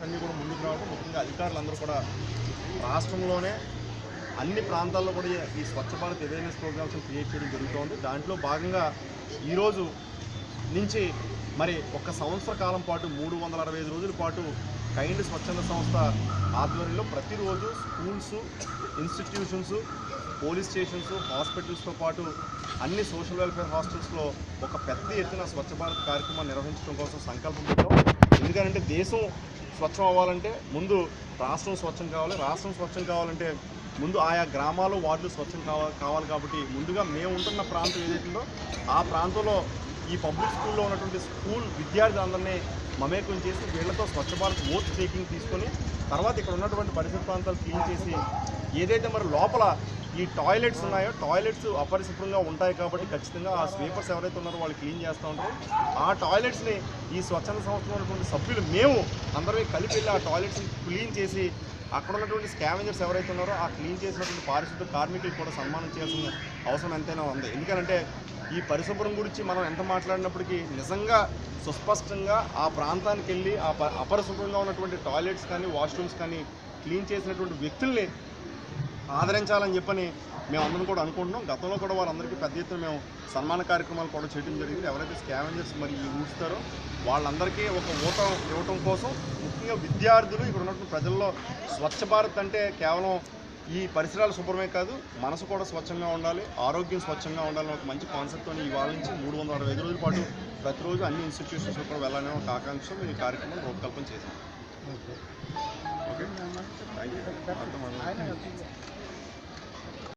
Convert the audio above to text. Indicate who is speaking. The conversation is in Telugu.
Speaker 1: అన్నీ కూడా ముందుకు రావడం, ముఖ్యంగా అధికారులందరూ కూడా రాష్ట్రంలోనే అన్ని ప్రాంతాల్లో కూడా ఈ Swachh Bharat awareness programmes create చేయడం జరుగుతోంది. దాంట్లో భాగంగా ఈరోజు నుంచి మరి ఒక సంవత్సర కాలం పాటు 365 రోజుల పాటు కైండ్ స్వచ్ఛంద సంస్థ ఆధ్వర్యంలో ప్రతిరోజు స్కూల్స్, ఇన్స్టిట్యూషన్స్, పోలీస్ స్టేషన్స్, హాస్పిటల్స్తో పాటు అన్ని సోషల్ వెల్ఫేర్ హాస్టల్స్లో ఒక పెద్ద ఎత్తున స్వచ్ఛ భారత్ కార్యక్రమాన్ని నిర్వహించడం కోసం సంకల్పం పెట్టాం. ఎందుకంటే దేశం స్వచ్ఛం అవ్వాలంటే ముందు రాష్ట్రం స్వచ్ఛం కావాలి, రాష్ట్రం స్వచ్ఛం కావాలంటే ముందు ఆయా గ్రామాలు వార్డులు స్వచ్ఛం కావాలి కాబట్టి ముందుగా మేము ఉంటున్న ప్రాంతం ఏదైతుందో ఆ ప్రాంతంలో ఈ పబ్లిక్ స్కూల్లో ఉన్నటువంటి స్కూల్ విద్యార్థులందరినీ మమేకం చేసి వీళ్లతో స్వచ్ఛ భారత్ ఓత్ టేకింగ్ తీసుకొని తర్వాత ఇక్కడ ఉన్నటువంటి పరిసర ప్రాంతాలు క్లీన్ చేసి ఏదైతే మరి లోపల ఈ టాయిలెట్స్ ఉన్నాయో టాయిలెట్స్ అపరిశుభ్రంగా ఉంటాయి కాబట్టి ఖచ్చితంగా ఆ స్వీపర్స్ ఎవరైతే ఉన్నారో వాళ్ళు క్లీన్ చేస్తూ ఉంటారు. ఆ టాయిలెట్స్ని ఈ స్వచ్ఛంద సంస్థలో ఉన్నటువంటి సభ్యులు మేము అందరూ కలిపి వెళ్ళి ఆ టాయిలెట్స్ని క్లీన్ చేసి అక్కడ ఉన్నటువంటి స్కావెంజర్స్ ఎవరైతే ఉన్నారో ఆ క్లీన్ చేసినటువంటి పారిశుద్ధ కార్మికులు కూడా సన్మానం చేయాల్సిన అవసరం ఎంతైనా ఉంది. ఎందుకంటే ఈ పరిశుభ్రం గురించి మనం ఎంత మాట్లాడినప్పటికీ నిజంగా సుస్పష్టంగా ఆ ప్రాంతానికి వెళ్ళి ఆ అపరిశుభ్రంగా ఉన్నటువంటి టాయిలెట్స్ కానీ వాష్రూమ్స్ కానీ క్లీన్ చేసినటువంటి వ్యక్తుల్ని ఆదరించాలని చెప్పని మేము అందరం కూడా అనుకుంటున్నాం. గతంలో కూడా వాళ్ళందరికీ పెద్ద ఎత్తున మేము సన్మాన కార్యక్రమాలు కూడా చేయడం జరిగింది. ఎవరైతే స్కావెంజర్స్ మరి ఊస్తారో వాళ్ళందరికీ ఒక ఊతం ఇవ్వటం కోసం ముఖ్యంగా విద్యార్థులు ఇక్కడ ఉన్నటువంటి ప్రజల్లో స్వచ్ఛ భారత్ అంటే కేవలం ఈ పరిసరాలు శుభ్రమే కాదు, మనసు కూడా స్వచ్ఛంగా ఉండాలి, ఆరోగ్యం స్వచ్ఛంగా ఉండాలని ఒక మంచి కాన్సెప్ట్తో ఇవాళ నుంచి 365 రోజుల పాటు ప్రతిరోజు అన్ని ఇన్స్టిట్యూషన్స్ కూడా వెళ్ళాలని ఒక ఆకాంక్ష ఈ కార్యక్రమం రూపకల్పన చేశాం. Okay, thank you.